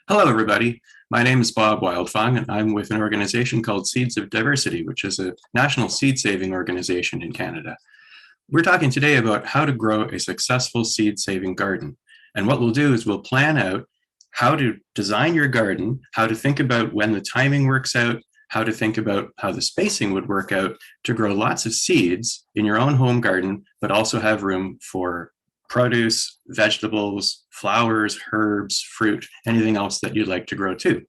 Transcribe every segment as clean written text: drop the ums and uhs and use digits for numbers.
Hello, everybody. My name is Bob Wildfong, and I'm with an organization called Seeds of Diversity, which is a national seed-saving organization in Canada. We're talking today about how to grow a successful seed-saving garden. And what we'll do is we'll plan out how to design your garden, how to think about when the timing works out, how to think about how the spacing would work out to grow lots of seeds in your own home garden, but also have room for produce, vegetables, flowers, herbs, fruit, anything else that you'd like to grow too.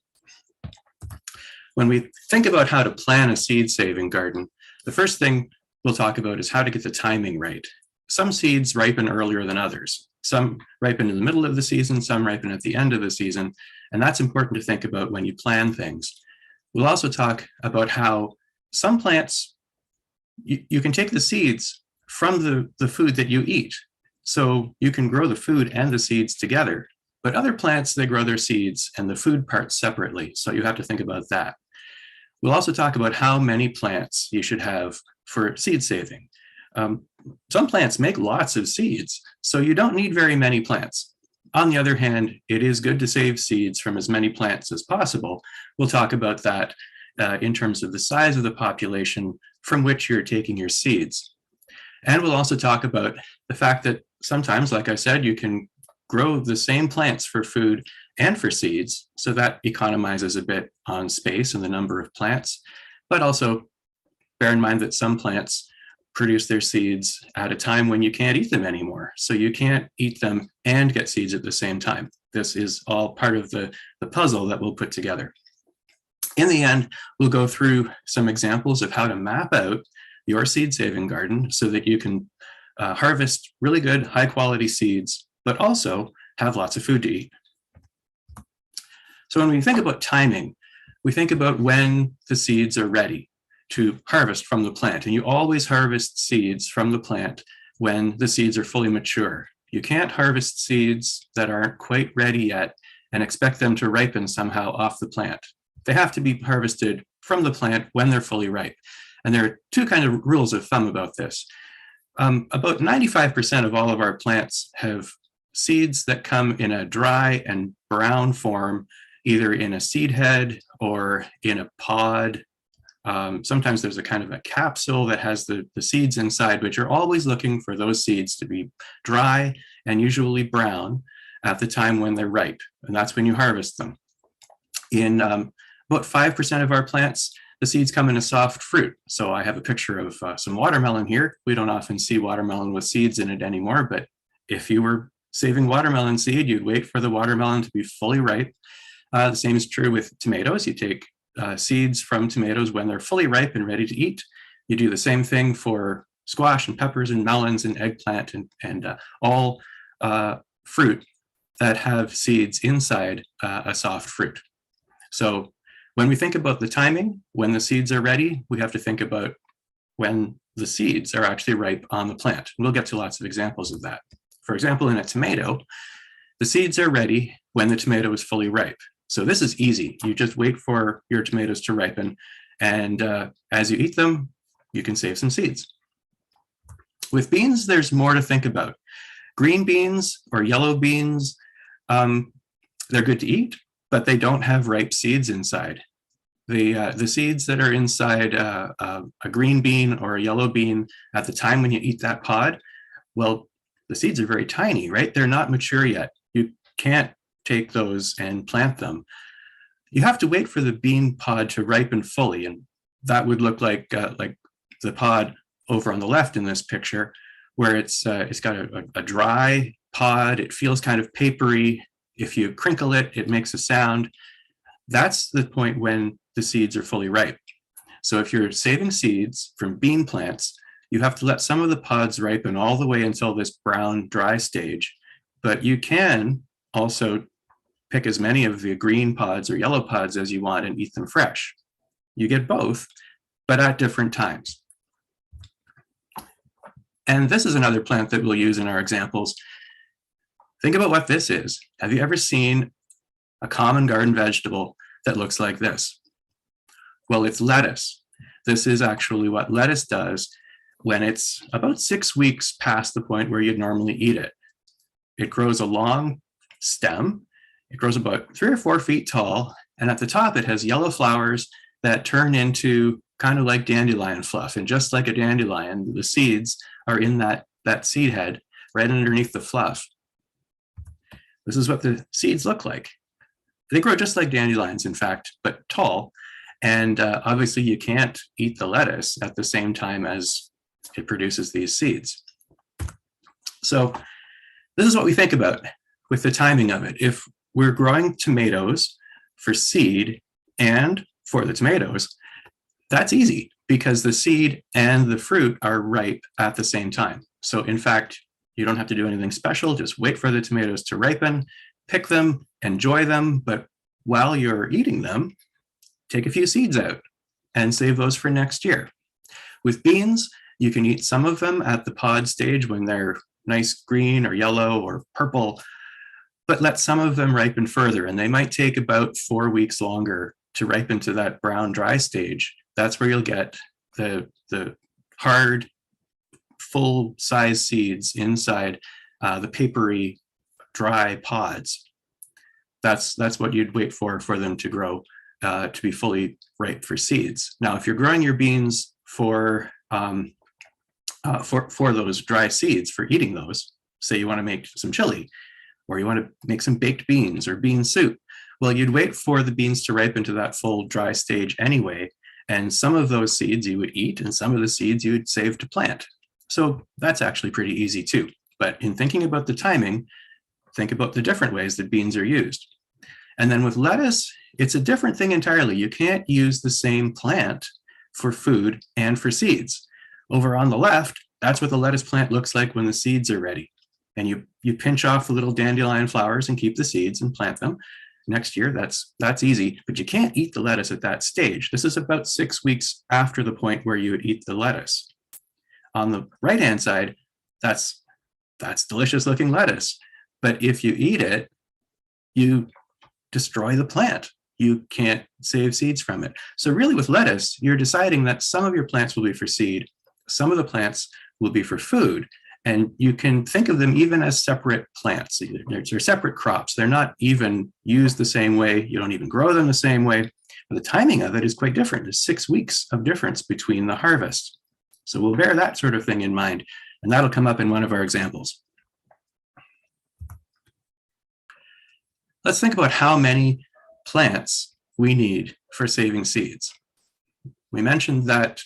When we think about how to plan a seed-saving garden, the first thing we'll talk about is how to get the timing right. Some seeds ripen earlier than others. Some ripen in the middle of the season, some ripen at the end of the season, and that's important to think about when you plan things. We'll also talk about how some plants, you can take the seeds from the food that you eat. So you can grow the food and the seeds together, but other plants, they grow their seeds and the food parts separately. So you have to think about that. We'll also talk about how many plants you should have for seed saving. Some plants make lots of seeds, so you don't need very many plants. On the other hand, it is good to save seeds from as many plants as possible. We'll talk about that in terms of the size of the population from which you're taking your seeds. And we'll also talk about the fact that sometimes, like I said, you can grow the same plants for food and for seeds, so that economizes a bit on space and the number of plants. But also bear in mind that some plants produce their seeds at a time when you can't eat them anymore. So you can't eat them and get seeds at the same time. This is all part of the puzzle that we'll put together. In the end, we'll go through some examples of how to map out your seed-saving garden so that you can harvest really good, high-quality seeds, but also have lots of food to eat. So when we think about timing, we think about when the seeds are ready to harvest from the plant. And you always harvest seeds from the plant when the seeds are fully mature. You can't harvest seeds that aren't quite ready yet and expect them to ripen somehow off the plant. They have to be harvested from the plant when they're fully ripe. And there are two kind of rules of thumb about this. About 95% of all of our plants have seeds that come in a dry and brown form, either in a seed head or in a pod. Sometimes there's a kind of a capsule that has the seeds inside, but you're always looking for those seeds to be dry and usually brown at the time when they're ripe, and that's when you harvest them. In about 5% of our plants, the seeds come in a soft fruit. So I have a picture of some watermelon here. We don't often see watermelon with seeds in it anymore, but if you were saving watermelon seed, you'd wait for the watermelon to be fully ripe. The same is true with tomatoes. You take seeds from tomatoes when they're fully ripe and ready to eat. You do the same thing for squash and peppers and melons and eggplant and all fruit that have seeds inside a soft fruit. So when we think about the timing, when the seeds are ready, we have to think about when the seeds are actually ripe on the plant. We'll get to lots of examples of that. For example, in a tomato, the seeds are ready when the tomato is fully ripe. So this is easy. You just wait for your tomatoes to ripen, and as you eat them, you can save some seeds. With beans, there's more to think about. Green beans or yellow beans, they're good to eat, but they don't have ripe seeds inside. The seeds that are inside a green bean or a yellow bean at the time when you eat that pod, well, the seeds are very tiny, right? They're not mature yet. You can't take those and plant them. You have to wait for the bean pod to ripen fully, and that would look like the pod over on the left in this picture, where it's got a dry pod. It feels kind of papery. If you crinkle it, it makes a sound. That's the point when the seeds are fully ripe. So if you're saving seeds from bean plants, you have to let some of the pods ripen all the way until this brown dry stage. But you can also pick as many of the green pods or yellow pods as you want and eat them fresh. You get both, but at different times. And this is another plant that we'll use in our examples. Think about what this is. Have you ever seen a common garden vegetable that looks like this? Well, it's lettuce. This is actually what lettuce does when it's about 6 weeks past the point where you'd normally eat it. It grows a long stem. It grows about 3 or 4 feet tall, and at the top it has yellow flowers that turn into kind of like dandelion fluff. And just like a dandelion, the seeds are in that seed head right underneath the fluff. This is what the seeds look like. They grow just like dandelions, in fact, but tall. And obviously you can't eat the lettuce at the same time as it produces these seeds. So this is what we think about with the timing of it. If we're growing tomatoes for seed and for the tomatoes, that's easy because the seed and the fruit are ripe at the same time. So in fact, you don't have to do anything special. Just wait for the tomatoes to ripen, pick them, enjoy them. But while you're eating them, take a few seeds out and save those for next year. With beans, you can eat some of them at the pod stage when they're nice green or yellow or purple, but let some of them ripen further, and they might take about 4 weeks longer to ripen to that brown dry stage. That's where you'll get the hard, full-size seeds inside the papery, dry pods. That's what you'd wait for them to grow to be fully ripe for seeds. Now, if you're growing your beans for those dry seeds, for eating those, say you want to make some chili, or you want to make some baked beans or bean soup, well, you'd wait for the beans to ripen to that full dry stage anyway, and some of those seeds you would eat, and some of the seeds you would save to plant. So that's actually pretty easy too. But in thinking about the timing, think about the different ways that beans are used. And then with lettuce, it's a different thing entirely. You can't use the same plant for food and for seeds. Over on the left, that's what the lettuce plant looks like when the seeds are ready. And you pinch off the little dandelion flowers and keep the seeds and plant them. Next year, that's easy, but you can't eat the lettuce at that stage. This is about 6 weeks after the point where you would eat the lettuce. On the right-hand side, that's delicious looking lettuce. But if you eat it, you destroy the plant. You can't save seeds from it. So really with lettuce, you're deciding that some of your plants will be for seed, some of the plants will be for food, and you can think of them even as separate plants. They're separate crops. They're not even used the same way. You don't even grow them the same way. But the timing of it is quite different. There's 6 weeks of difference between the harvest. So we'll bear that sort of thing in mind, and that'll come up in one of our examples. Let's think about how many plants we need for saving seeds. We mentioned that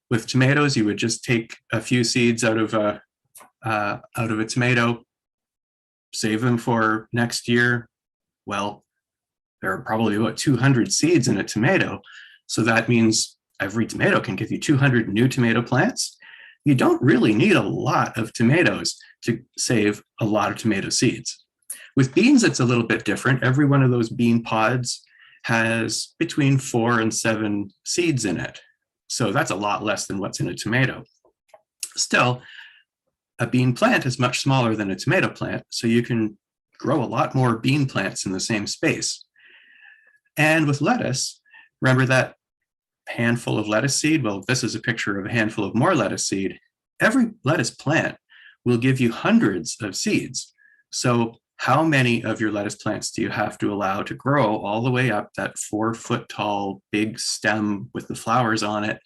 with tomatoes, you would just take a few seeds out of a tomato, save them for next year. Well, there are probably about 200 seeds in a tomato, so that means every tomato can give you 200 new tomato plants. You don't really need a lot of tomatoes to save a lot of tomato seeds. With beans, it's a little bit different. Every one of those bean pods has between 4 and 7 seeds in it. So that's a lot less than what's in a tomato. Still, a bean plant is much smaller than a tomato plant, so you can grow a lot more bean plants in the same space. And with lettuce, remember that handful of lettuce seed? Well, this is a picture of a handful of more lettuce seed. Every lettuce plant will give you hundreds of seeds. So how many of your lettuce plants do you have to allow to grow all the way up that 4-foot tall big stem with the flowers on it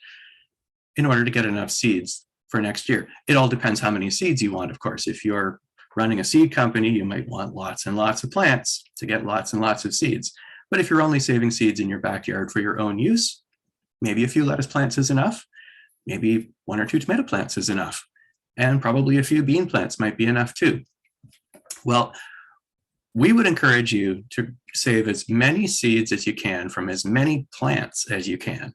in order to get enough seeds for next year? It all depends how many seeds you want, of course. If you're running a seed company, you might want lots and lots of plants to get lots and lots of seeds. But if you're only saving seeds in your backyard for your own use, maybe a few lettuce plants is enough. Maybe 1 or 2 tomato plants is enough. And probably a few bean plants might be enough too. Well, we would encourage you to save as many seeds as you can from as many plants as you can.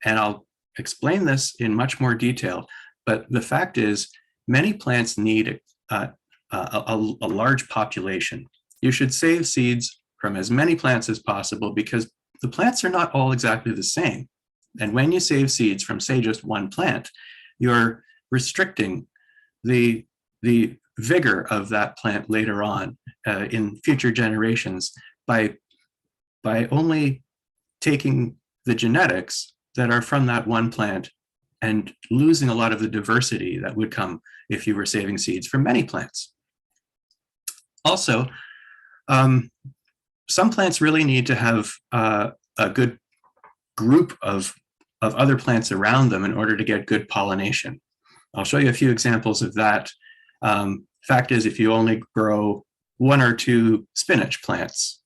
And I'll explain this in much more detail, but the fact is many plants need a large population. You should save seeds from as many plants as possible because the plants are not all exactly the same. And when you save seeds from, say, just one plant, you're restricting the vigor of that plant later on in future generations by only taking the genetics that are from that one plant and losing a lot of the diversity that would come if you were saving seeds from many plants. Also, some plants really need to have a good group of other plants around them in order to get good pollination. I'll show you a few examples of that. Fact is, if you only grow 1 or 2 spinach plants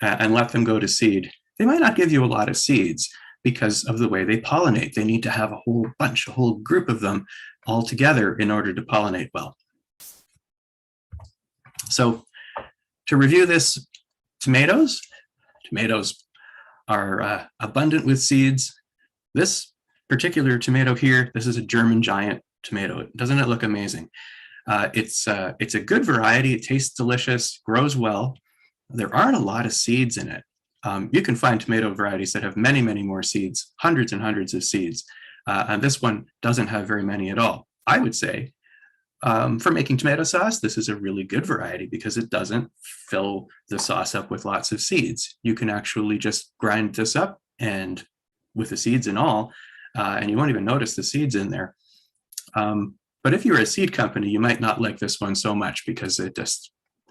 and let them go to seed, they might not give you a lot of seeds because of the way they pollinate. They need to have a whole bunch, a whole group of them all together in order to pollinate well. So to review this, tomatoes are abundant with seeds. This particular tomato here, this is a German giant tomato. Doesn't it look amazing? It's a good variety. It tastes delicious, grows well. There aren't a lot of seeds in it. You can find tomato varieties that have many, many more seeds, hundreds and hundreds of seeds. And this one doesn't have very many at all. I would say for making tomato sauce, this is a really good variety because it doesn't fill the sauce up with lots of seeds. You can actually just grind this up and with the seeds and all, and you won't even notice the seeds in there. But if you're a seed company, you might not like this one so much because it's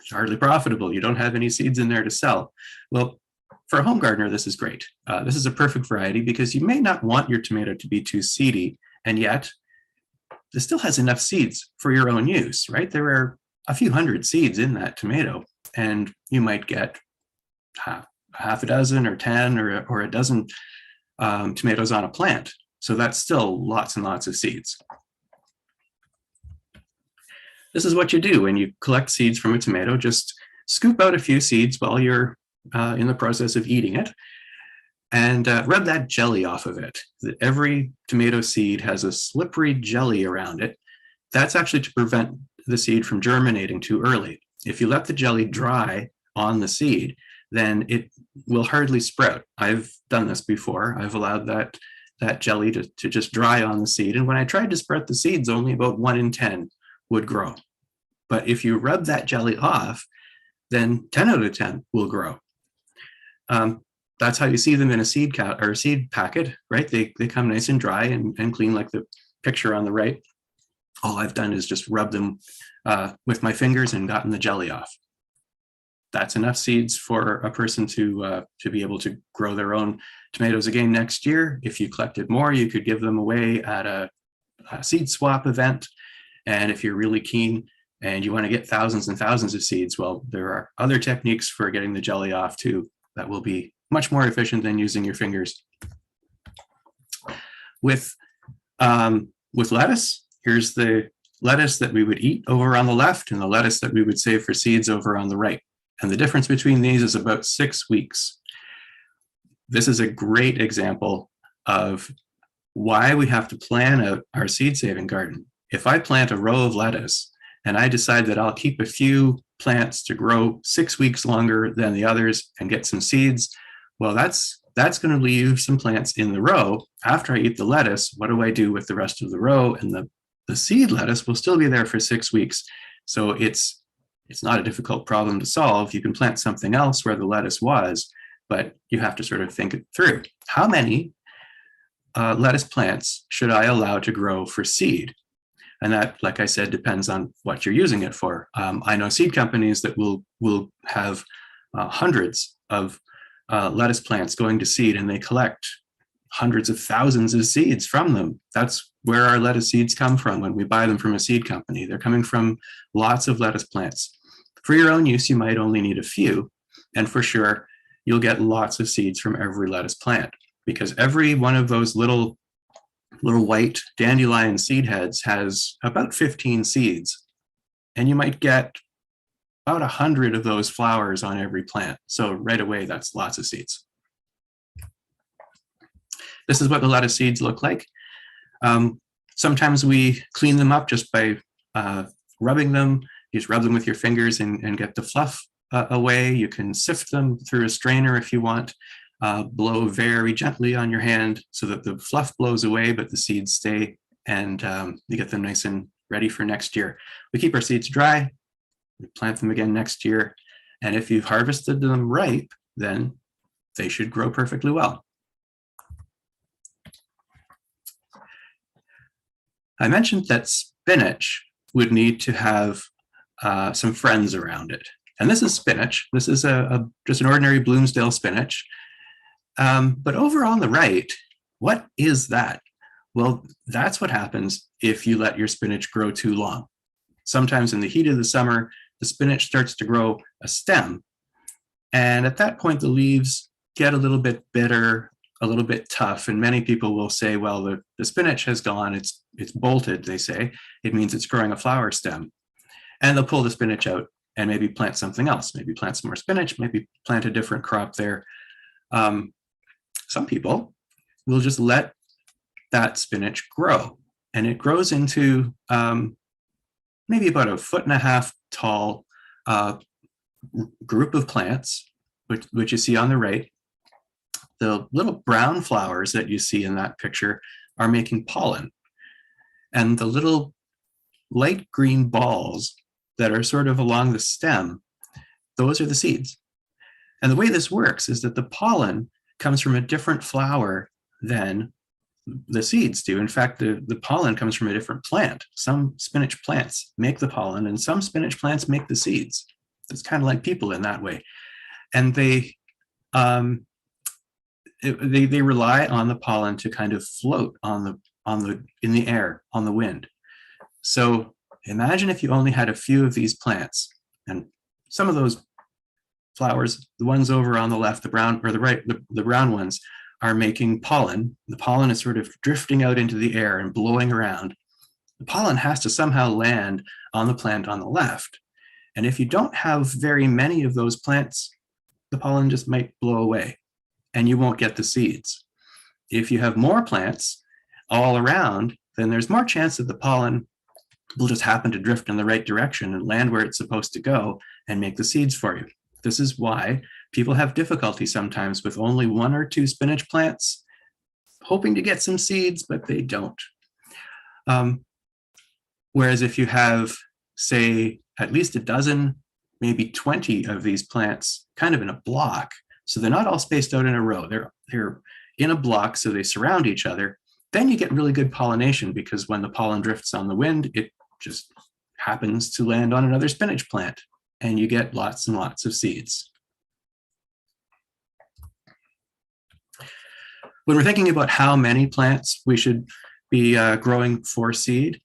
hardly profitable. You don't have any seeds in there to sell. Well, for a home gardener, this is great. This is a perfect variety because you may not want your tomato to be too seedy, and yet this still has enough seeds for your own use, right? There are a few hundred seeds in that tomato, and you might get half a dozen or 10 or a dozen tomatoes on a plant. So that's still lots and lots of seeds. This is what you do when you collect seeds from a tomato. Just scoop out a few seeds while you're in the process of eating it, and rub that jelly off of it. Every tomato seed has a slippery jelly around it. That's actually to prevent the seed from germinating too early. If you let the jelly dry on the seed, then it will hardly sprout. I've done this before. I've allowed that jelly to just dry on the seed, and when I tried to sprout the seeds, only about 1 in 10 would grow. But if you rub that jelly off, then 10 out of 10 will grow. That's how you see them in a seed packet, right? They come nice and dry and clean like the picture on the right. All I've done is just rub them with my fingers and gotten the jelly off. That's enough seeds for a person to be able to grow their own tomatoes again next year. If you collected more, you could give them away at a seed swap event. And if you're really keen and you want to get thousands and thousands of seeds, well, there are other techniques for getting the jelly off too that will be much more efficient than using your fingers. With lettuce, here's the lettuce that we would eat over on the left and the lettuce that we would save for seeds over on the right. And the difference between these is about 6 weeks. This is a great example of why we have to plan out our seed saving garden. If I plant a row of lettuce and I decide that I'll keep a few plants to grow 6 weeks longer than the others and get some seeds, well, that's going to leave some plants in the row. After I eat the lettuce, what do I do with the rest of the row? And the seed lettuce will still be there for 6 weeks. So it's not a difficult problem to solve. You can plant something else where the lettuce was, but you have to sort of think it through. How many lettuce plants should I allow to grow for seed? And that, like I said, depends on what you're using it for. I know seed companies that will have hundreds of lettuce plants going to seed, and they collect hundreds of thousands of seeds from them. That's where our lettuce seeds come from when we buy them from a seed company. They're coming from lots of lettuce plants. For your own use, you might only need a few, and for sure, you'll get lots of seeds from every lettuce plant, because every one of those little white dandelion seed heads has about 15 seeds, and you might get about 100 of those flowers on every plant. So right away, that's lots of seeds. This is what the lettuce seeds look like. Sometimes we clean them up just by rubbing them. You just rub them with your fingers and get the fluff away. You can sift them through a strainer if you want. Blow very gently on your hand so that the fluff blows away, but the seeds stay, and you get them nice and ready for next year. We keep our seeds dry, we plant them again next year, and if you've harvested them ripe, then they should grow perfectly well. I mentioned that spinach would need to have some friends around it. And this is spinach. This is just an ordinary Bloomsdale spinach. But over on the right, what is that? Well, that's what happens if you let your spinach grow too long. Sometimes in the heat of the summer, the spinach starts to grow a stem. And at that point, the leaves get a little bit bitter, a little bit tough. And many people will say, well, the spinach has gone, it's bolted, they say. It means it's growing a flower stem. And they'll pull the spinach out and maybe plant something else, maybe plant some more spinach, maybe plant a different crop there. Some people will just let that spinach grow, and it grows into maybe about 1.5 foot tall group of plants, which you see on the right. The little brown flowers that you see in that picture are making pollen, and the little light green balls that are sort of along the stem, those are the seeds. And the way this works is that the pollen comes from a different flower than the seeds do. In fact, the pollen comes from a different plant. Some spinach plants make the pollen, and some spinach plants make the seeds. It's kind of like people in that way. And they rely on the pollen to kind of float in the air, on the wind. So imagine if you only had a few of these plants, and some of those flowers, the ones over on the left, the brown, or the right, the brown ones, are making pollen. The pollen is sort of drifting out into the air and blowing around. The pollen has to somehow land on the plant on the left. And if you don't have very many of those plants, the pollen just might blow away and you won't get the seeds. If you have more plants all around, then there's more chance that the pollen will just happen to drift in the right direction and land where it's supposed to go and make the seeds for you. This is why people have difficulty sometimes with only 1 or 2 spinach plants, hoping to get some seeds, but they don't. Whereas if you have, say, at least a dozen, maybe 20 of these plants kind of in a block, so they're not all spaced out in a row, they're in a block, so they surround each other, then you get really good pollination, because when the pollen drifts on the wind, it just happens to land on another spinach plant, and you get lots and lots of seeds. When we're thinking about how many plants we should be growing for seed,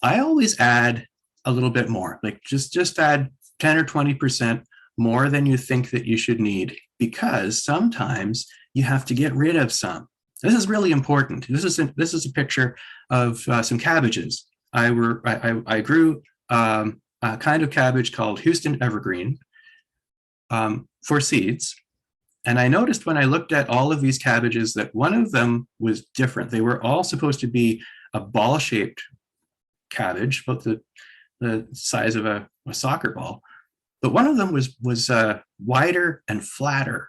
I always add a little bit more, like just add 10 or 20% more than you think that you should need, because sometimes you have to get rid of some. This is really important. This is a picture of some cabbages. I grew a kind of cabbage called Houston Evergreen for seeds. And I noticed when I looked at all of these cabbages that one of them was different. They were all supposed to be a ball-shaped cabbage, about the size of a soccer ball. But one of them was wider and flatter.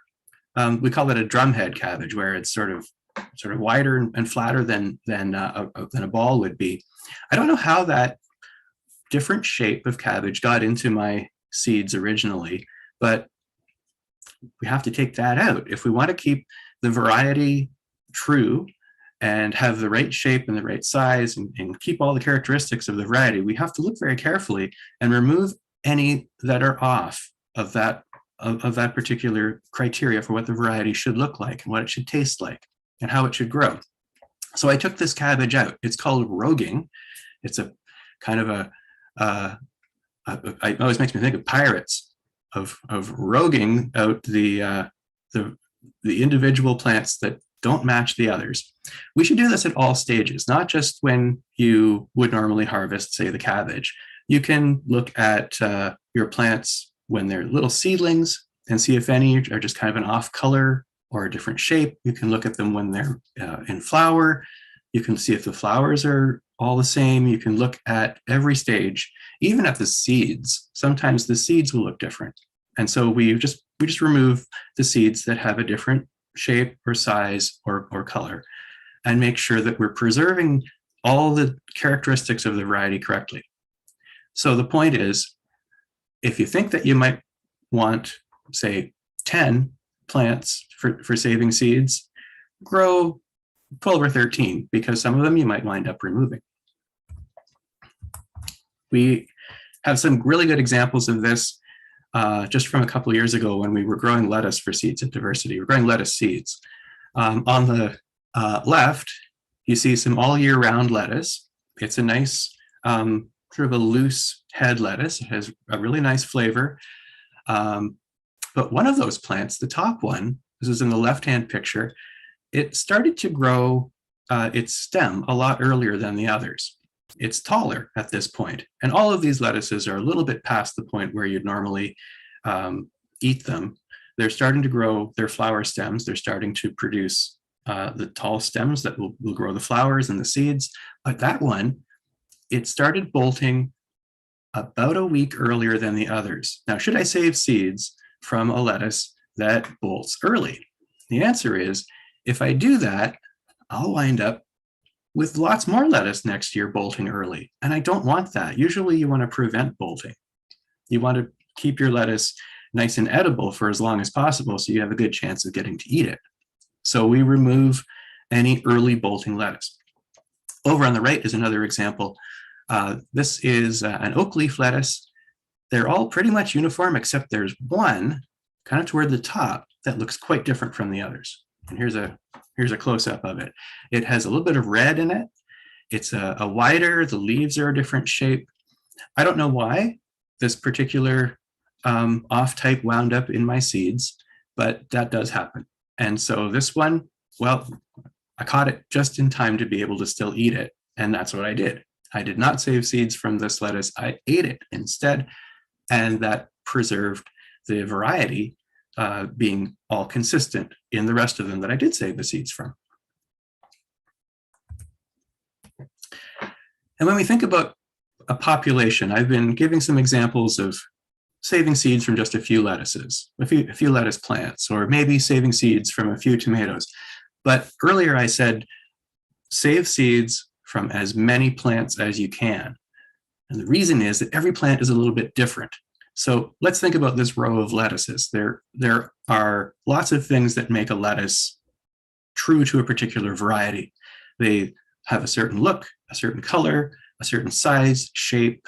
We call it a drumhead cabbage, where it's sort of wider and flatter than a ball would be. I don't know how that different shape of cabbage got into my seeds originally, but we have to take that out. If we want to keep the variety true and have the right shape and the right size and keep all the characteristics of the variety, we have to look very carefully and remove any that are off of that particular criteria for what the variety should look like and what it should taste like and how it should grow. So I took this cabbage out. It's called roguing. It's a kind of it always makes me think of pirates, of roguing out the individual plants that don't match the others. We should do this at all stages, not just when you would normally harvest, say, the cabbage. You can look at your plants when they're little seedlings and see if any are just kind of an off color or a different shape. You can look at them when they're in flower. You can see if the flowers are all the same. You can look at every stage, even at the seeds. Sometimes the seeds will look different. And so we just remove the seeds that have a different shape or size or color, and make sure that we're preserving all the characteristics of the variety correctly. So the point is, if you think that you might want, say, 10 plants for saving seeds, grow 12 or 13, because some of them you might wind up removing. We have some really good examples of this. just from a couple of years ago when we were growing lettuce for Seeds of Diversity. We're growing lettuce seeds. On the left, you see some all year round lettuce. It's a nice, sort of a loose head lettuce. It has a really nice flavor. But one of those plants, the top one, this is in the left-hand picture, it started to grow its stem a lot earlier than the others. It's taller at this point. And all of these lettuces are a little bit past the point where you'd normally eat them. They're starting to grow their flower stems. They're starting to produce the tall stems that will grow the flowers and the seeds. But that one, it started bolting about a week earlier than the others. Now, should I save seeds from a lettuce that bolts early? The answer is, if I do that, I'll wind up with lots more lettuce next year bolting early. And I don't want that. Usually you want to prevent bolting. You want to keep your lettuce nice and edible for as long as possible so you have a good chance of getting to eat it. So we remove any early bolting lettuce. Over on the right is another example. This is an oak leaf lettuce. They're all pretty much uniform, except there's one kind of toward the top that looks quite different from the others. And here's a close-up of it. It has a little bit of red in it. It's a wider, the leaves are a different shape. I don't know why this particular off type wound up in my seeds, but that does happen. And so this one, well, I caught it just in time to be able to still eat it. And that's what I did. I did not save seeds from this lettuce. I ate it instead. And that preserved the variety being all consistent in the rest of them that I did save the seeds from. And when we think about a population, I've been giving some examples of saving seeds from just a few lettuces, a few lettuce plants, or maybe saving seeds from a few tomatoes. But earlier I said, save seeds from as many plants as you can. And the reason is that every plant is a little bit different. So let's think about this row of lettuces. There are lots of things that make a lettuce true to a particular variety. They have a certain look, a certain color, a certain size, shape.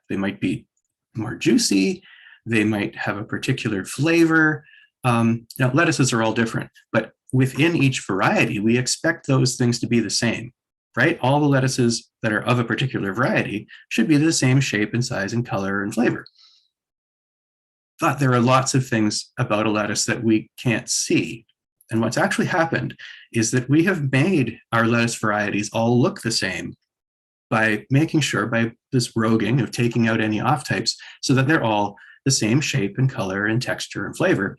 They might be more juicy. They might have a particular flavor. Now, lettuces are all different, but within each variety, we expect those things to be the same, right? All the lettuces that are of a particular variety should be the same shape and size and color and flavor. But there are lots of things about a lettuce that we can't see. And what's actually happened is that we have made our lettuce varieties all look the same by making sure, by this roguing of taking out any off types, so that they're all the same shape and color and texture and flavor.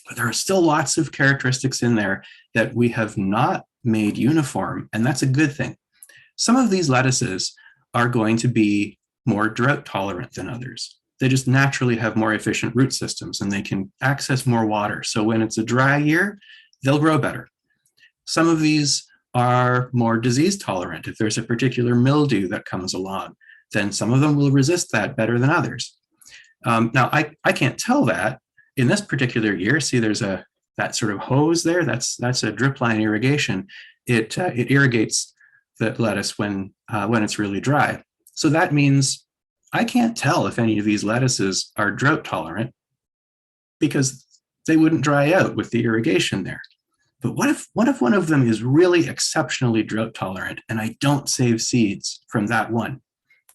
But there are still lots of characteristics in there that we have not made uniform, and that's a good thing. Some of these lettuces are going to be more drought tolerant than others. They just naturally have more efficient root systems and they can access more water. So when it's a dry year, they'll grow better. Some of these are more disease tolerant. If there's a particular mildew that comes along, then some of them will resist that better than others. Now, I can't tell that. In this particular year, see there's that sort of hose there, that's a drip line irrigation. It irrigates the lettuce when it's really dry. So that means I can't tell if any of these lettuces are drought tolerant because they wouldn't dry out with the irrigation there. But what if one of them is really exceptionally drought tolerant and I don't save seeds from that one?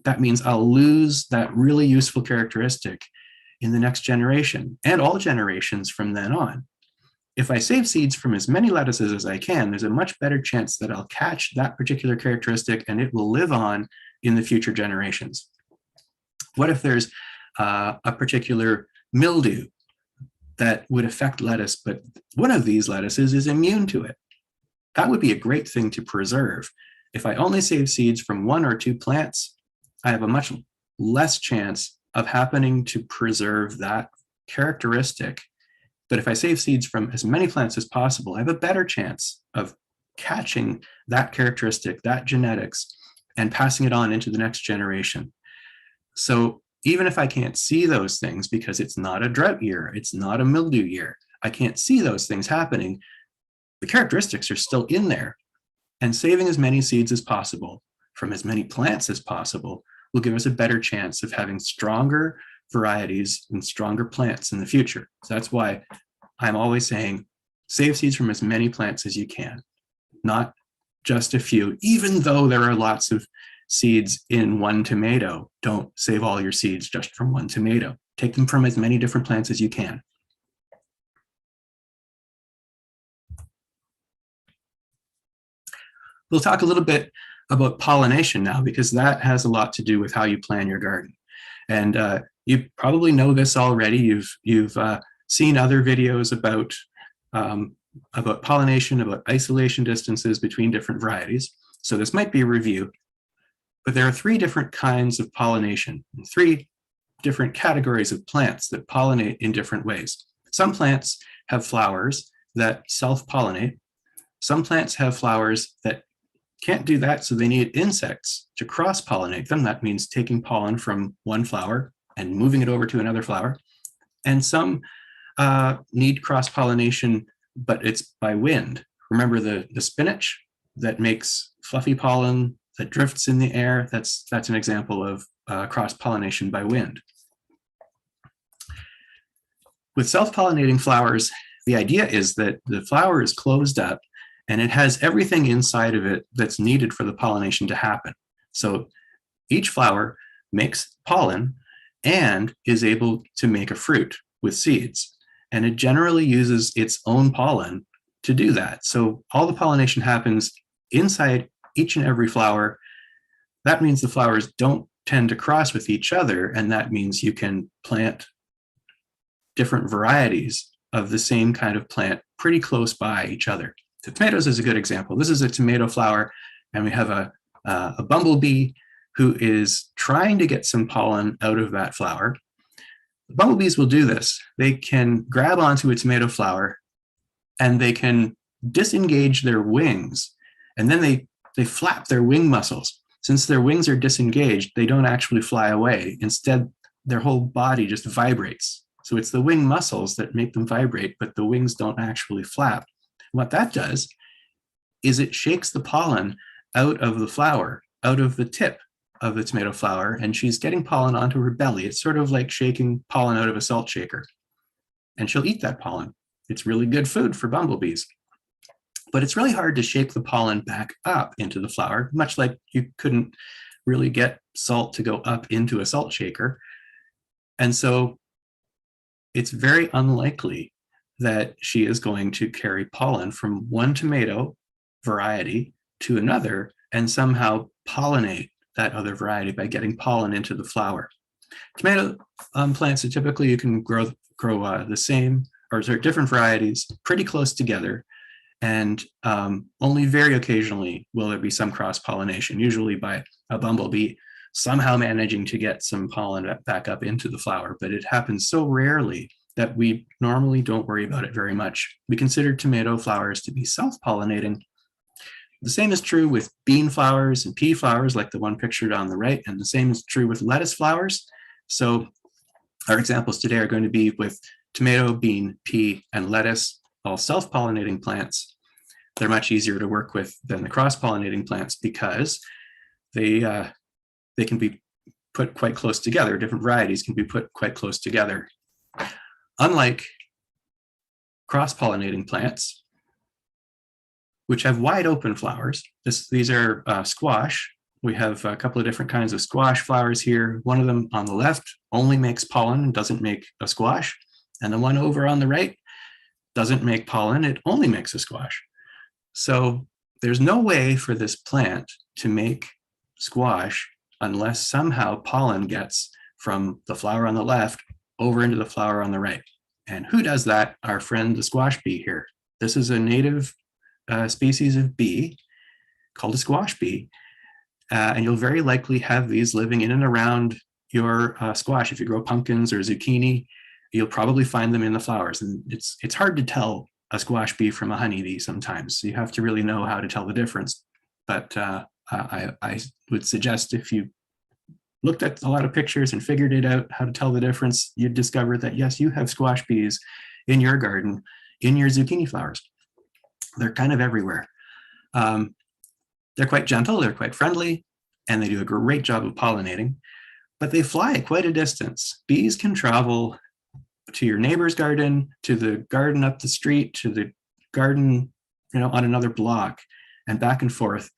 That means I'll lose that really useful characteristic in the next generation and all generations from then on. If I save seeds from as many lettuces as I can, there's a much better chance that I'll catch that particular characteristic and it will live on in the future generations. What if there's a particular mildew that would affect lettuce, but one of these lettuces is immune to it? That would be a great thing to preserve. If I only save seeds from one or two plants, I have a much less chance of happening to preserve that characteristic. But if I save seeds from as many plants as possible, I have a better chance of catching that characteristic, that genetics, and passing it on into the next generation. So even if I can't see those things because it's not a drought year, it's not a mildew year, I can't see those things happening, the characteristics are still in there. And saving as many seeds as possible from as many plants as possible will give us a better chance of having stronger varieties and stronger plants in the future. So that's why I'm always saying save seeds from as many plants as you can, not just a few. Even though there are lots of seeds in one tomato, don't save all your seeds just from one tomato. Take them from as many different plants as you can. We'll talk a little bit about pollination now, because that has a lot to do with how you plan your garden. And you probably know this already. You've seen other videos about pollination, about isolation distances between different varieties. So this might be a review, but there are 3 different kinds of pollination, 3 different categories of plants that pollinate in different ways. Some plants have flowers that self-pollinate. Some plants have flowers that can't do that, so they need insects to cross-pollinate them. That means taking pollen from one flower and moving it over to another flower. And some need cross-pollination, but it's by wind. Remember the spinach that makes fluffy pollen that drifts in the air? That's an example of cross-pollination by wind. With self-pollinating flowers, the idea is that the flower is closed up and it has everything inside of it that's needed for the pollination to happen. So each flower makes pollen and is able to make a fruit with seeds. And it generally uses its own pollen to do that. So all the pollination happens inside each and every flower. That means the flowers don't tend to cross with each other, and that means you can plant different varieties of the same kind of plant pretty close by each other. The tomatoes is a good example. This is a tomato flower, and we have a bumblebee who is trying to get some pollen out of that flower. The bumblebees will do this. They can grab onto a tomato flower and they can disengage their wings, and then they flap their wing muscles. Since their wings are disengaged, they don't actually fly away. Instead, their whole body just vibrates. So it's the wing muscles that make them vibrate, but the wings don't actually flap. What that does is it shakes the pollen out of the flower, out of the tip of the tomato flower, and she's getting pollen onto her belly. It's sort of like shaking pollen out of a salt shaker. And she'll eat that pollen. It's really good food for bumblebees. But it's really hard to shake the pollen back up into the flower, much like you couldn't really get salt to go up into a salt shaker. And so it's very unlikely that she is going to carry pollen from one tomato variety to another and somehow pollinate that other variety by getting pollen into the flower. Tomato plants are typically, you can grow the same, or different varieties pretty close together, and only very occasionally will there be some cross-pollination, usually by a bumblebee somehow managing to get some pollen back up into the flower, but it happens so rarely that we normally don't worry about it very much. We consider tomato flowers to be self-pollinating. The same is true with bean flowers and pea flowers, like the one pictured on the right, and the same is true with lettuce flowers. So our examples today are going to be with tomato, bean, pea, and lettuce, all self-pollinating plants. They're much easier to work with than the cross-pollinating plants because they can be put quite close together. Different varieties can be put quite close together. Unlike cross-pollinating plants, which have wide open flowers, these are squash. We have a couple of different kinds of squash flowers here. One of them on the left only makes pollen and doesn't make a squash. And the one over on the right doesn't make pollen, it only makes a squash. So there's no way for this plant to make squash unless somehow pollen gets from the flower on the left over into the flower on the right. And who does that? Our friend the squash bee here. This is a native species of bee called a squash bee. And you'll very likely have these living in and around your squash. If you grow pumpkins or zucchini, you'll probably find them in the flowers. And it's hard to tell a squash bee from a honeybee sometimes. So you have to really know how to tell the difference. But I would suggest if you looked at a lot of pictures and figured it out how to tell the difference, you'd discover that yes, you have squash bees in your garden, in your zucchini flowers. They're kind of everywhere. They're quite gentle, they're quite friendly, and they do a great job of pollinating. but they fly quite a distance. Bees can travel to your neighbor's garden, to the garden up the street, to the garden, on another block, and back and forth.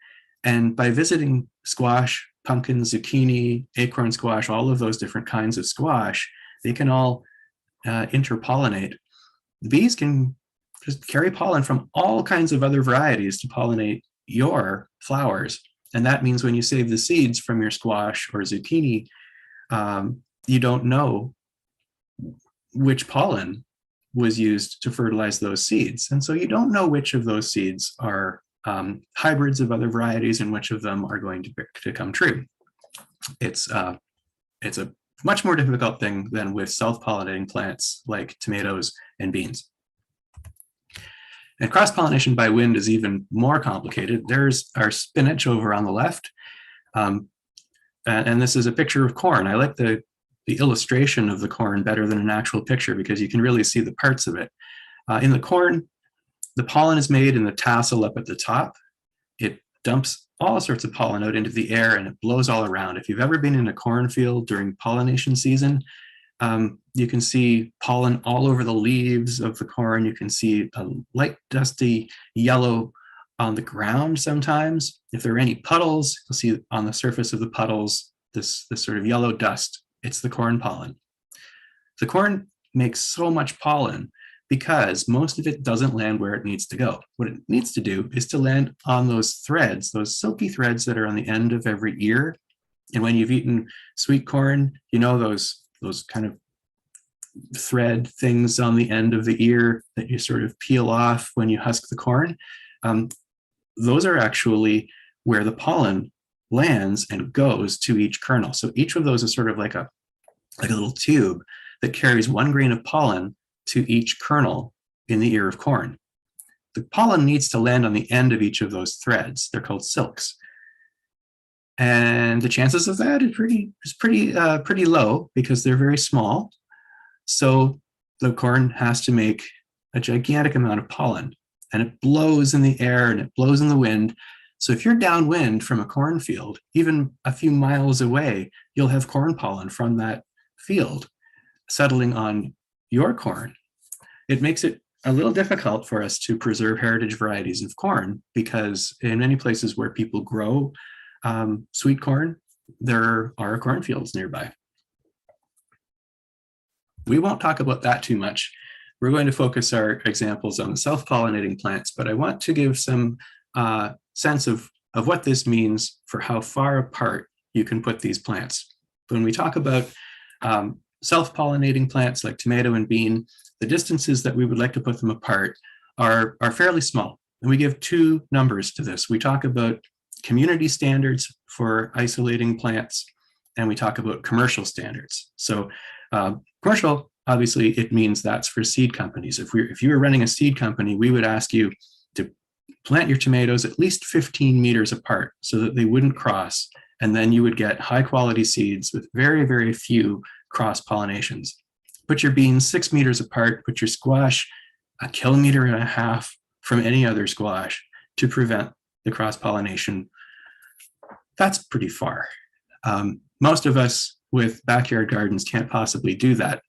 And by visiting squash, pumpkin, zucchini, acorn squash, all of those different kinds of squash, they can all interpollinate. The bees can just carry pollen from all kinds of other varieties to pollinate your flowers. And that means when you save the seeds from your squash or zucchini, you don't know which pollen was used to fertilize those seeds. And so you don't know which of those seeds are hybrids of other varieties and which of them are going to come true. It's a much more difficult thing than with self-pollinating plants like tomatoes and beans. And cross-pollination by wind is even more complicated. There's our spinach over on the left. And this is a picture of corn. I like the illustration of the corn better than an actual picture because you can really see the parts of it. In the corn, the pollen is made in the tassel up at the top. It dumps all sorts of pollen out into the air and it blows all around. If you've ever been in a cornfield during pollination season, you can see pollen all over the leaves of the corn. You can see a light dusty yellow on the ground sometimes. If there are any puddles, you'll see on the surface of the puddles this sort of yellow dust. It's the corn pollen. The corn makes so much pollen because most of it doesn't land where it needs to go. What it needs to do is to land on those threads, those silky threads that are on the end of every ear. And when you've eaten sweet corn, those kind of thread things on the end of the ear that you sort of peel off when you husk the corn. Those are actually where the pollen lands and goes to each kernel. So each of those is sort of like a little tube that carries one grain of pollen to each kernel in the ear of corn. The pollen needs to land on the end of each of those threads. They're called silks. And the chances of that is pretty low because they're very small. So the corn has to make a gigantic amount of pollen, and it blows in the air and it blows in the wind. So if you're downwind from a cornfield, even a few miles away, you'll have corn pollen from that field settling on your corn. It makes it a little difficult for us to preserve heritage varieties of corn because in many places where people grow sweet corn, there are cornfields nearby. We won't talk about that too much. We're going to focus our examples on the self-pollinating plants, but I want to give some sense of what this means for how far apart you can put these plants. When we talk about self-pollinating plants like tomato and bean, the distances that we would like to put them apart are fairly small. And we give two numbers to this. We talk about community standards for isolating plants, and we talk about commercial standards. So commercial, obviously, it means that's for seed companies. If you were running a seed company, we would ask you to plant your tomatoes at least 15 meters apart so that they wouldn't cross, and then you would get high quality seeds with very, very few cross pollinations. Put your beans 6 meters apart, put your squash 1.5 kilometers from any other squash to prevent the cross pollination. That's pretty far. Most of us with backyard gardens can't possibly do that.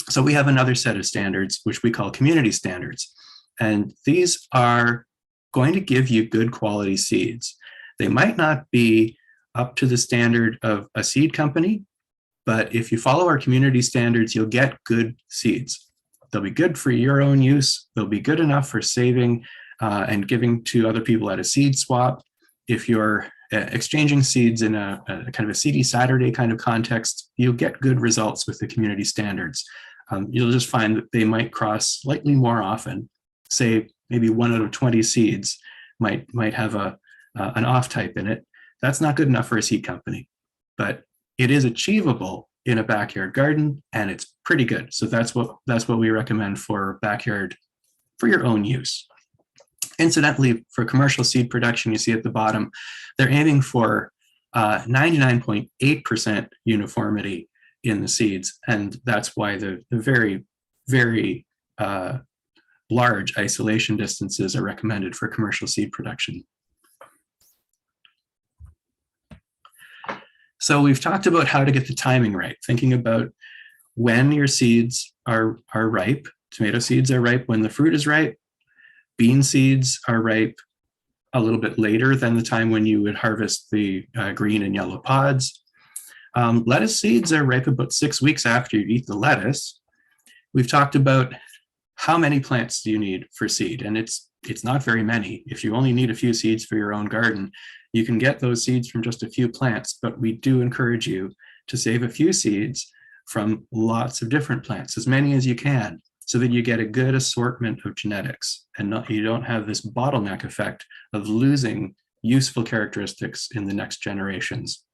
So we have another set of standards, which we call community standards. And these are going to give you good quality seeds. They might not be up to the standard of a seed company, but if you follow our community standards, you'll get good seeds. They'll be good for your own use. They'll be good enough for saving and giving to other people at a seed swap. If you're exchanging seeds in a kind of a Seedy Saturday kind of context, you'll get good results with the community standards. You'll just find that they might cross slightly more often. Say maybe 1 out of 20 seeds might have an off type in it. That's not good enough for a seed company, but it is achievable in a backyard garden, and it's pretty good. So that's what we recommend for backyard, for your own use. Incidentally, for commercial seed production, you see at the bottom, they're aiming for 99.8% uniformity in the seeds, and that's why the very, very large isolation distances are recommended for commercial seed production. So we've talked about how to get the timing right, thinking about when your seeds are ripe. Tomato seeds are ripe when the fruit is ripe. Bean seeds are ripe a little bit later than the time when you would harvest the green and yellow pods. Lettuce seeds are ripe about 6 weeks after you eat the lettuce. We've talked about how many plants do you need for seed, and it's not very many. If you only need a few seeds for your own garden, you can get those seeds from just a few plants, but we do encourage you to save a few seeds from lots of different plants, as many as you can, so that you get a good assortment of genetics and you don't have this bottleneck effect of losing useful characteristics in the next generations.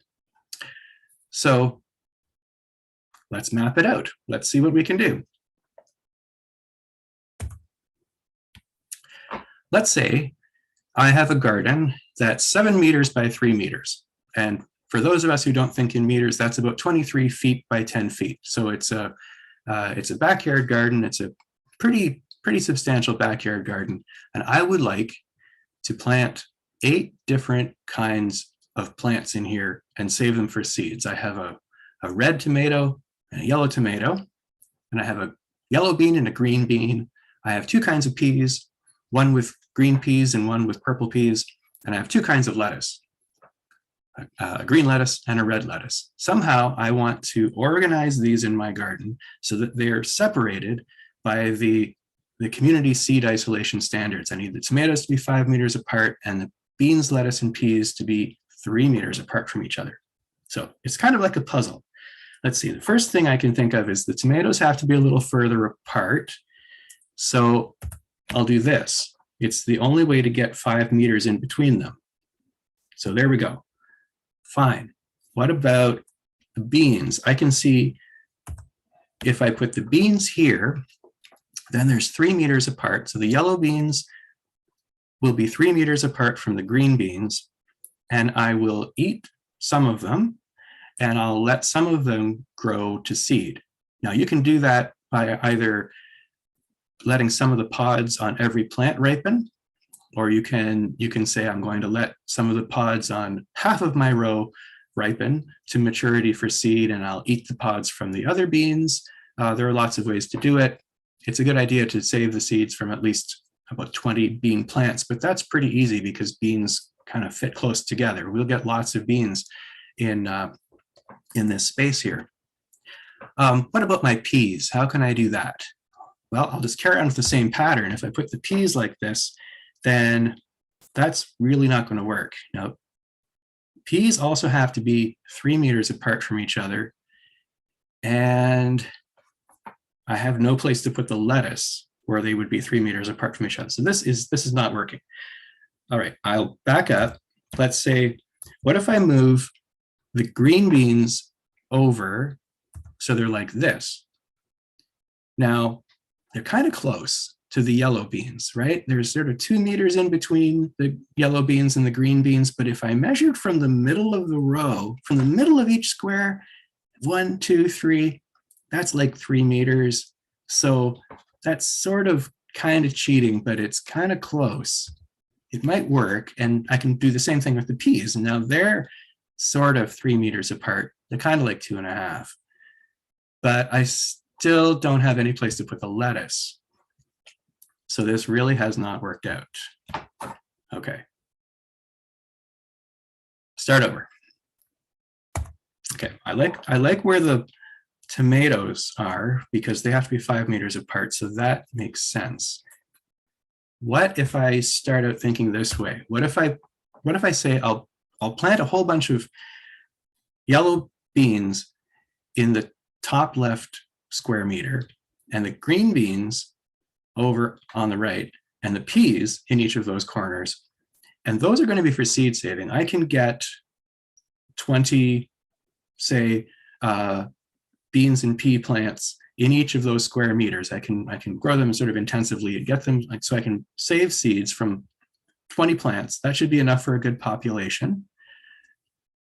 So let's map it out. Let's see what we can do. Let's say I have a garden that's 7 meters by 3 meters. And for those of us who don't think in meters, that's about 23 feet by 10 feet. So it's a backyard garden. It's a pretty substantial backyard garden. And I would like to plant 8 different kinds of plants in here and save them for seeds. I have a red tomato and a yellow tomato, and I have a yellow bean and a green bean. I have 2 kinds of peas, one with green peas and one with purple peas, and I have 2 kinds of lettuce, a green lettuce and a red lettuce. Somehow I want to organize these in my garden so that they're separated by the community seed isolation standards. I need the tomatoes to be 5 meters apart and the beans, lettuce, and peas to be 3 meters apart from each other. So it's kind of like a puzzle. Let's see, the first thing I can think of is the tomatoes have to be a little further apart. So I'll do this. It's the only way to get 5 meters in between them. So there we go. Fine. What about the beans? I can see if I put the beans here, then there's 3 meters apart. So the yellow beans will be 3 meters apart from the green beans, and I will eat some of them, and I'll let some of them grow to seed. Now you can do that by either letting some of the pods on every plant ripen, or you can say, I'm going to let some of the pods on half of my row ripen to maturity for seed, and I'll eat the pods from the other beans. There are lots of ways to do it. It's a good idea to save the seeds from at least about 20 bean plants, but that's pretty easy because beans kind of fit close together. We'll get lots of beans in this space here. What about my peas? How can I do that? Well, I'll just carry on with the same pattern. If I put the peas like this, then that's really not going to work. Now, peas also have to be 3 meters apart from each other, and I have no place to put the lettuce where they would be 3 meters apart from each other. So this is not working. All right, I'll back up. Let's say, what if I move the green beans over so they're like this? Now, they're kind of close to the yellow beans, right? There's sort of 2 meters in between the yellow beans and the green beans, but if I measured from the middle of the row, from the middle of each square, 1, 2, 3, that's like 3 meters. So that's sort of kind of cheating, but it's kind of close. It might work, and I can do the same thing with the peas. And now they're sort of 3 meters apart. They're kind of like 2.5, but I still don't have any place to put the lettuce. So this really has not worked out. Okay. Start over. Okay, I like where the tomatoes are because they have to be 5 meters apart, so that makes sense. What if I start out thinking this way? What if I say I'll plant a whole bunch of yellow beans in the top left square meter, and the green beans over on the right, and the peas in each of those corners, and those are going to be for seed saving. I can get 20, say, beans and pea plants in each of those square meters. I can grow them sort of intensively and get them, so I can save seeds from 20 plants. That should be enough for a good population.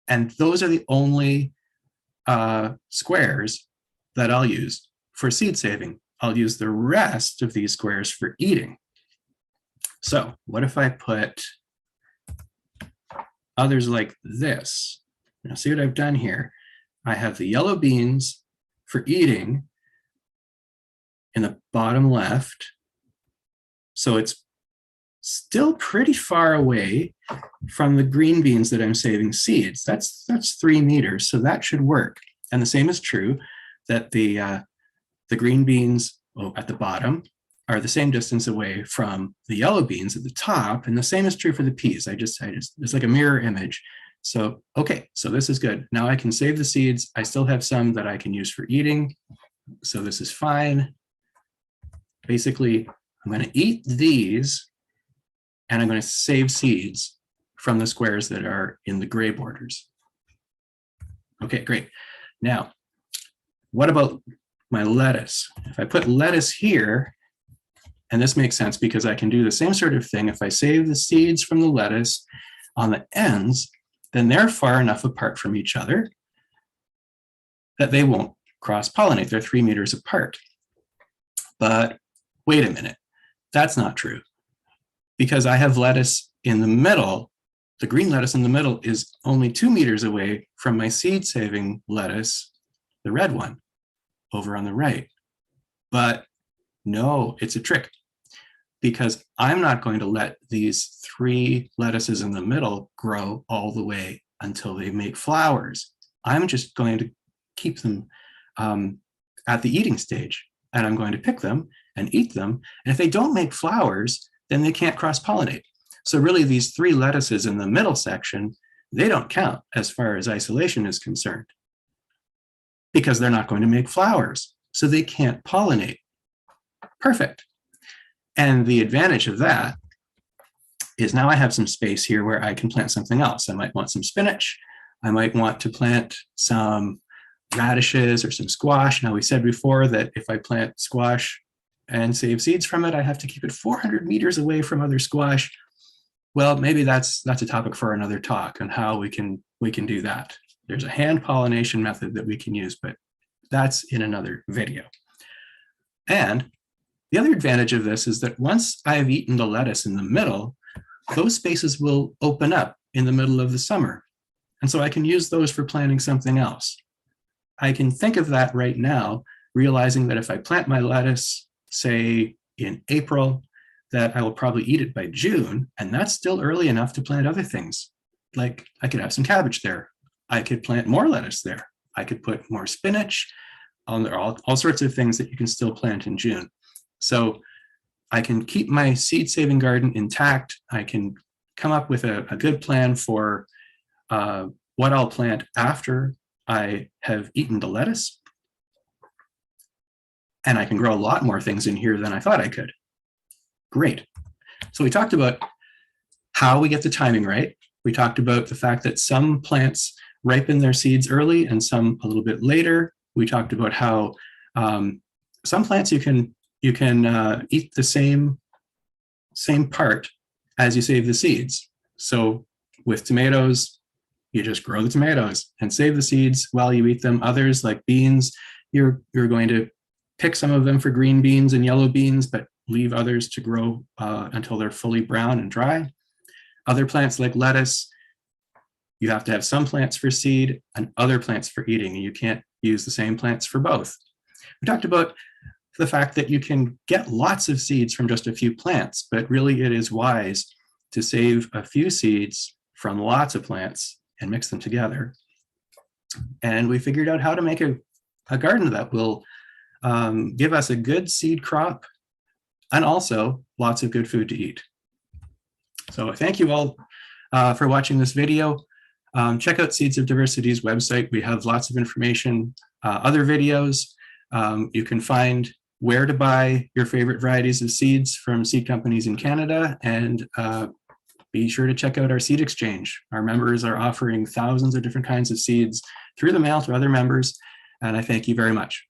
And those are the only squares that I'll use for seed saving. I'll use the rest of these squares for eating. So what if I put others like this? Now see what I've done here. I have the yellow beans for eating in the bottom left. So it's still pretty far away from the green beans that I'm saving seeds. That's 3 meters, so that should work. And the same is true that the green beans at the bottom are the same distance away from the yellow beans at the top, and the same is true for the peas. It's like a mirror image. So, okay, so this is good. Now I can save the seeds. I still have some that I can use for eating, so this is fine. Basically, I'm going to eat these, and I'm going to save seeds from the squares that are in the gray borders. Okay, great. Now, what about my lettuce? If I put lettuce here, and this makes sense because I can do the same sort of thing. If I save the seeds from the lettuce on the ends, then they're far enough apart from each other that they won't cross-pollinate. They're 3 meters apart. But wait a minute, that's not true. Because I have lettuce in the middle, the green lettuce in the middle is only 2 meters away from my seed-saving lettuce, the red one, over on the right. But no, it's a trick, because I'm not going to let these 3 lettuces in the middle grow all the way until they make flowers. I'm just going to keep them at the eating stage, and I'm going to pick them and eat them. And if they don't make flowers, then they can't cross-pollinate. So really, these 3 lettuces in the middle section, they don't count as far as isolation is concerned, because they're not going to make flowers, so they can't pollinate. Perfect. And the advantage of that is now I have some space here where I can plant something else. I might want some spinach. I might want to plant some radishes or some squash. Now, we said before that if I plant squash and save seeds from it, I have to keep it 400 meters away from other squash. Well, maybe that's a topic for another talk on how we can do that. There's a hand pollination method that we can use, but that's in another video. And the other advantage of this is that once I've eaten the lettuce in the middle, those spaces will open up in the middle of the summer. And so I can use those for planting something else. I can think of that right now, realizing that if I plant my lettuce, say in April, that I will probably eat it by June, and that's still early enough to plant other things. Like I could have some cabbage there. I could plant more lettuce there. I could put more spinach. All sorts of things that you can still plant in June. So I can keep my seed-saving garden intact. I can come up with a good plan for what I'll plant after I have eaten the lettuce. And I can grow a lot more things in here than I thought I could. Great. So we talked about how we get the timing right. We talked about the fact that some plants ripen their seeds early and some a little bit later. We talked about how some plants you can eat the same part as you save the seeds. So with tomatoes, you just grow the tomatoes and save the seeds while you eat them. Others, like beans, you're going to pick some of them for green beans and yellow beans, but leave others to grow until they're fully brown and dry. Other plants like lettuce, you have to have some plants for seed and other plants for eating, and you can't use the same plants for both. We talked about the fact that you can get lots of seeds from just a few plants, but really it is wise to save a few seeds from lots of plants and mix them together. And we figured out how to make a garden that will give us a good seed crop and also lots of good food to eat. So thank you all for watching this video. Check out Seeds of Diversity's website. We have lots of information, other videos. You can find where to buy your favorite varieties of seeds from seed companies in Canada, and be sure to check out our seed exchange. Our members are offering thousands of different kinds of seeds through the mail to other members, and I thank you very much.